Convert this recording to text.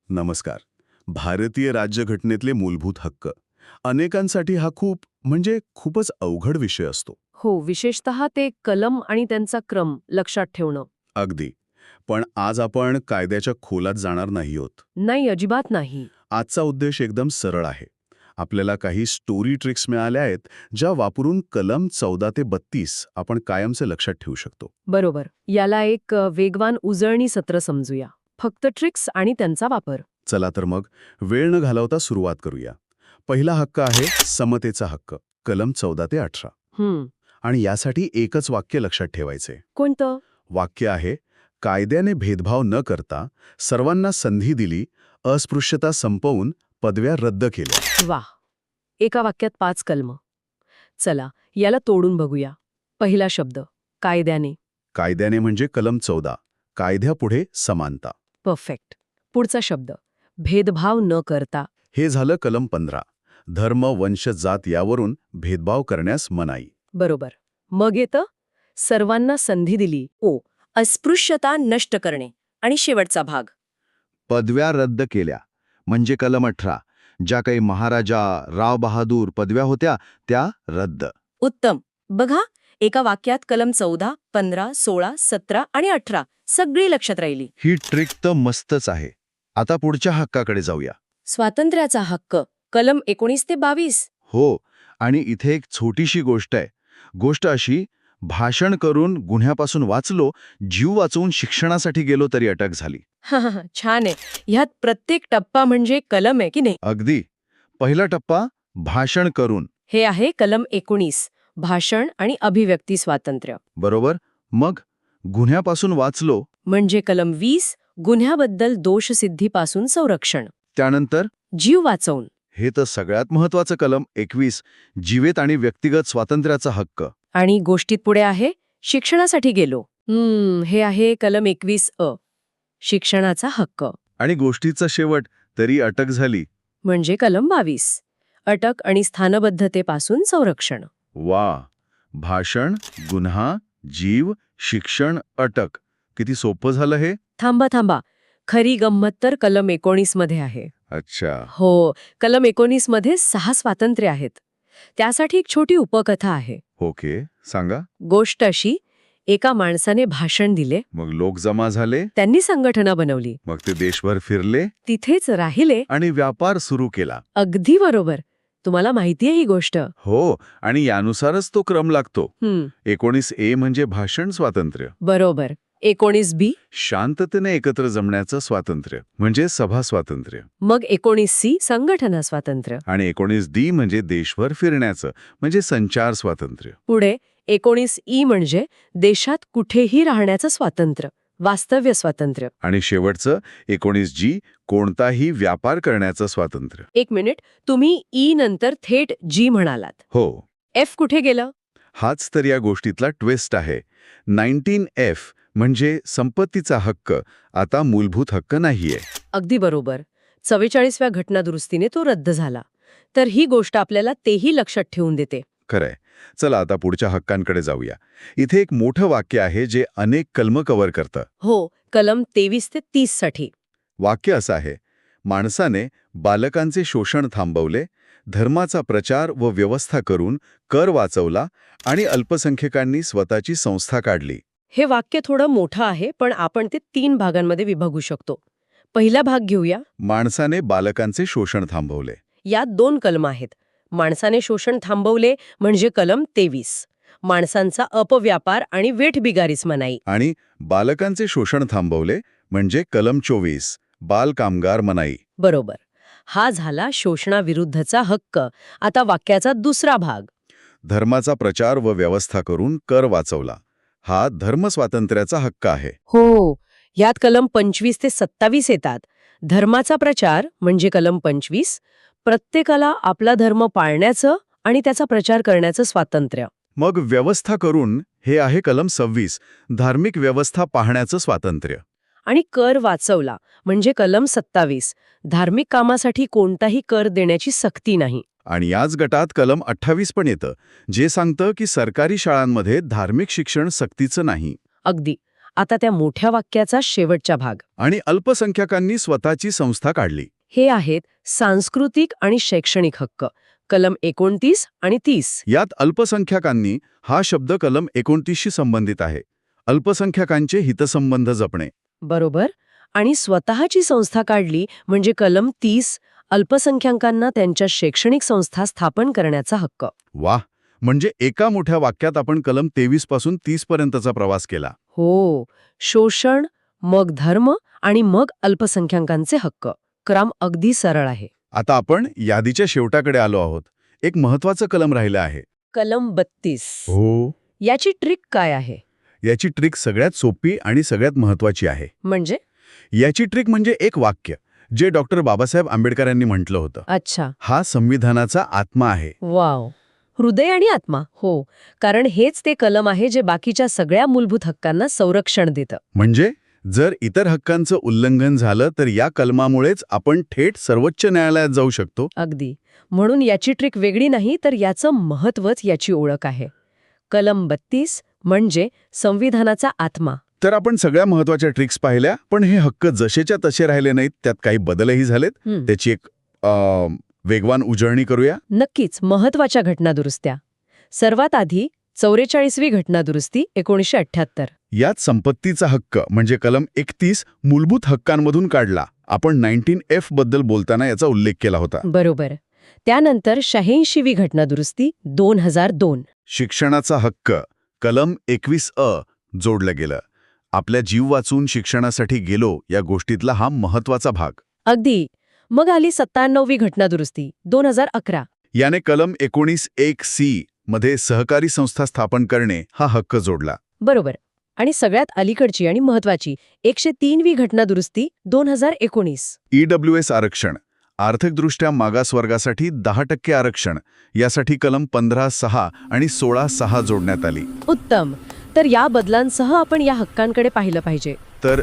नमस्कार. भारतीय राज्यघटनेतले मूलभूत हक्क अनेकांसाठी हा खूपच अवघड विषय असतो. हो, विशेषतः ते कलम आणि त्यांचा क्रम लक्षात ठेवणं. अगदी. पण आज आपण कायद्याच्या खोलात जाणार नाही आहोत. नाही, अजिबात नाही. आजचा उद्देश एकदम सरळ आहे. आपल्याला काही स्टोरी ट्रिक्स मिळाल्या आहेत ज्या वापरून कलम 14 ते 32 आपण कायमचे लक्षात ठेवू शकतो. बरोबर. याला एक वेगवान उजळणी सत्र समजूया. फक्त ट्रिक्स आणि त्यांचा वापर. चला तर मग वेळ न घालवता सुरुवात करूया. पहिला हक्क आहे समतेचा हक्क, कलम 14 ते 18. आणि यासाठी एकच वाक्य लक्षात ठेवायचे. कोणतं? वाक्य आहे, कायद्याने भेदभाव न करता सर्वांना संधी दिली, अस्पृश्यता संपवून पदव्या रद्द केल्या. वाह! एका वाक्यात 5 कलम. चला, याला तोडून बघूया. पहिला शब्द कायद्याने. कायद्याने म्हणजे कलम 14, कायद्यापुढे समानता. परफेक्ट. पुढचा शब्द भेदभाव न करता. हे झालं कलम 15, धर्म, वंश, जात यावरून भेदभाव करण्यास मनाई. बरोबर. मग येतं सर्वांना संधी दिली. अस्पृश्यता नष्ट करणे. आणि शेवटचा भाग पदव्या रद्द केल्या म्हणजे कलम 18. ज्या काही महाराजा, राव बहादूर पदव्या होत्या त्या रद्द. उत्तम. बघा, एका वाक्यात कलम 14, 15, 16, 17 आणि 18 सगळी लक्षात राहिली. ही ट्रिक तर मस्तच आहे. आता पुढच्या हक्काकडे जाऊया. स्वातंत्र्याचा हक्क, कलम 19 ते 22. हो, आणि इथे एक छोटीशी गोष्ट आहे. गोष्ट अशी, भाषण करून गुन्ह्यापासून वाचलो, जीव वाचवून शिक्षणासाठी गेलो तरी अटक झाली. छान आहे. ह्यात प्रत्येक टप्पा म्हणजे कलम आहे की नाही? अगदी. पहिला टप्पा भाषण करून. हे आहे कलम 19, भाषण आणि अभिव्यक्ती स्वातंत्र्य. बरोबर. मग गुन्ह्यापासून वाचलो. म्हणजे कलम 20, गुन्ह्याबद्दल दोषसिद्धीपासून संरक्षण. त्यानंतर जीव वाचवून. हे तर सगळ्यात महत्वाचं कलम 21, जीवित आणि व्यक्तिगत स्वातंत्र्याचा हक्क. आणि गोष्टीत पुढे आहे शिक्षणासाठी गेलो. हे आहे कलम 21 अ, शिक्षणाचा हक्क. आणि गोष्टीचा शेवट, तरी अटक झाली. म्हणजे कलम 22, अटक आणि स्थानबद्धतेपासून संरक्षण. वा. भाषण, गुन्हा, जीव, शिक्षण, अटक. किती सोपं झालं हे. थांबा. खरी गंमत तर कलम 19 मध्ये आहे. अच्छा. हो, कलम 19 मध्ये 6 स्वातंत्र्य आहेत. त्यासाठी एक छोटी उपकथा आहे. ओके, सांगा. गोष्ट अशी, एका माणसाने भाषण दिले. मग लोक जमा झाले. त्यांनी संघटना बनवली. मग ते देशभर फिरले तिथेच राहिले. आणि व्यापार सुरू केला. अगदी बरोबर. तुम्हाला माहितीये ही गोष्ट? हो, आणि यानुसारच तो क्रम लागतो. 19A म्हणजे भाषण स्वातंत्र्य. बरोबर. 19B? शांततेने एकत्र जमण्याचं स्वातंत्र्य म्हणजे सभा स्वातंत्र्य. मग 19C संघटना स्वातंत्र्य. आणि 19D म्हणजे देशभर फिरण्याचं म्हणजे संचार स्वातंत्र्य. पुढे 19E म्हणजे देशात कुठेही राहण्याचं स्वातंत्र्य, वास्तव्य स्वातंत्र्य. आणि शेवटचं 19G कोणताही व्यापार करण्याचं स्वातंत्र्य. एक मिनिट, तुम्ही ई नंतर थेट जी म्हणालात. हो. एफ कुठे गेलं? हाच तर या गोष्टीतला ट्विस्ट आहे. 19F म्हणजे संपत्तीचा हक्क आता मूलभूत हक्क नाहीये. अगदी बरोबर. 44व्या घटनादुरुस्तीने तो रद्द झाला. तर ही गोष्ट आपल्याला तेही लक्षात ठेवून देते. खरंय. चला आता पुढच्या हक्कांकडे जाऊया. इथे एक मोठं वाक्य आहे जे अनेक कलम कव्हर करतं. हो, कलम 23 ते 30 साठी. वाक्य असं आहे, माणसाने बालकांचे शोषण थांबवले, धर्माचा प्रचार व व्यवस्था करून कर वाचवला आणि अल्पसंख्याकांनी स्वतःची संस्था काढली. हे वाक्य थोडं मोठं आहे, पण आपण ते 3 भागांमध्ये विभागू शकतो. पहिला भाग घेऊया. माणसाने बालकांचे शोषण थांबवले. यात 2 कलम आहेत. माणसाने शोषण थांबवले म्हणजे कलम 23, माणसांचा अपव्यापार आणि वेठबिगारीच मनाई. आणि बालकांचे शोषण थांबवले म्हणजे कलम 24, बाल कामगार मनाई. बरोबर. हा झाला शोषणाविरुद्धचा हक्क. आता वाक्याचा दुसरा भाग. धर्माचा प्रचार व व्यवस्था करून कर वाचवला. हा धर्मस्वातंत्र्याचा हक्क आहे. हो, यात कलम 25 ते 27 येतात. धर्माचा प्रचार म्हणजे कलम 25, प्रत्येकाला आपला धर्म पाळण्याचं आणि त्याचा प्रचार करण्याचं स्वातंत्र्य. मग व्यवस्था करून हे आहे कलम 26, धार्मिक व्यवस्था पाहण्याचं स्वातंत्र्य. आणि कर वाचवला म्हणजे कलम 27, धार्मिक कामासाठी कोणताही कर देण्याची सक्ती नाही. आणि याच गटात कलम 28 पण येतं, जे सांगतं की सरकारी शाळांमध्ये धार्मिक शिक्षण सक्तीचं नाही. अगदी. आता त्या मोठ्या वाक्याचा शेवटचा भाग. आणि अल्पसंख्याकांनी स्वतःची संस्था काढली. हे आहेत सांस्कृतिक आणि शैक्षणिक हक्क, कलम 29 आणि 30. यात अल्पसंख्याकांनी हा शब्द कलम 29शी संबंधित आहे. अल्पसंख्याकांचे हितसंबंध जपणे. बरोबर. आणि स्वतःची संस्था काढली म्हणजे कलम 30, अल्पसंख्याकांना त्यांच्या शैक्षणिक संस्था स्थापन करण्याचा हक्क. वाह, म्हणजे एका मोठ्या वाक्यात आपण कलम 23 पासून 30 पर्यंतचा प्रवास केला. हो, शोषण, मग धर्म आणि मग अल्पसंख्याकांचे हक्क. क्रम अगदी सरळ आहे. आता आपण यादीच्या शेवटाकडे आलो आहोत. एक महत्वाचं कलम राहिलं आहे. कलम 32. हो. याची ट्रिक काय आहे? याची ट्रिक सगळ्यात सोपी आणि सगळ्यात महत्वाची आहे. म्हणजे? याची ट्रिक म्हणजे एक वाक्य जे डॉक्टर बाबासाहेब आंबेडकर यांनी म्हटलं होतं. अच्छा. हा संविधानाचा आत्मा आहे. वाव. हृदय आणि आत्मा. हो, कारण हेच ते कलम आहे जे बाकीच्या सगळ्या मूलभूत हक्कांना संरक्षण देतं. म्हणजे जर इतर हक्कांचं उल्लंघन झालं तर या कलमामुळेच आपण थेट सर्वोच्च न्यायालयात जाऊ शकतो. अगदी. म्हणून याची ट्रिक वेगळी नाही, तर याचं महत्वच याची ओळख आहे. कलम 32 म्हणजे संविधानाचा आत्मा. तर आपण सगळ्या महत्वाच्या ट्रिक्स पाहिल्या, पण हे हक्क जसेच्या तसे राहिले नाहीत, त्यात काही बदलही झालेत. त्याची एक वेगवान उजळणी करूया. नक्कीच. महत्वाच्या घटनादुरुस्त्या. सर्वात आधी 44वी घटनादुरुस्ती 1978. यात संपत्तीचा हक्क म्हणजे कलम 31 मूलभूत हक्कांमधून काढला. आपण 19F बद्दल बोलताना याचा उल्लेख केला होता. बरोबर. त्यानंतर 86वी घटनादुरुस्ती 2002. शिक्षणाचा हक्क कलम 21A जोडलं गेलं. आपल्या जीव वाचून शिक्षणासाठी गेलो या गोष्टीतला हा महत्वाचा भाग. अगदी. मग आली 97वी घटनादुरुस्ती 2011. याने कलम 19(1)(c) मध्ये सहकारी संस्था स्थापन करणे हा हक्क जोडला. बरोबर. आणि सगळ्यात अलीकडची आणि महत्वाची 103वी घटनादुरुस्ती 2019. EWS आरक्षण, आर्थिकदृष्ट्या मागासवर्गासाठी 10% आरक्षण, यासाठी कलम 15(6) आणि 16(6) जोडण्यात आली. उत्तम. तर या बदलांसह आपण या हक्कांकडे पाहिलं पाहिजे. तर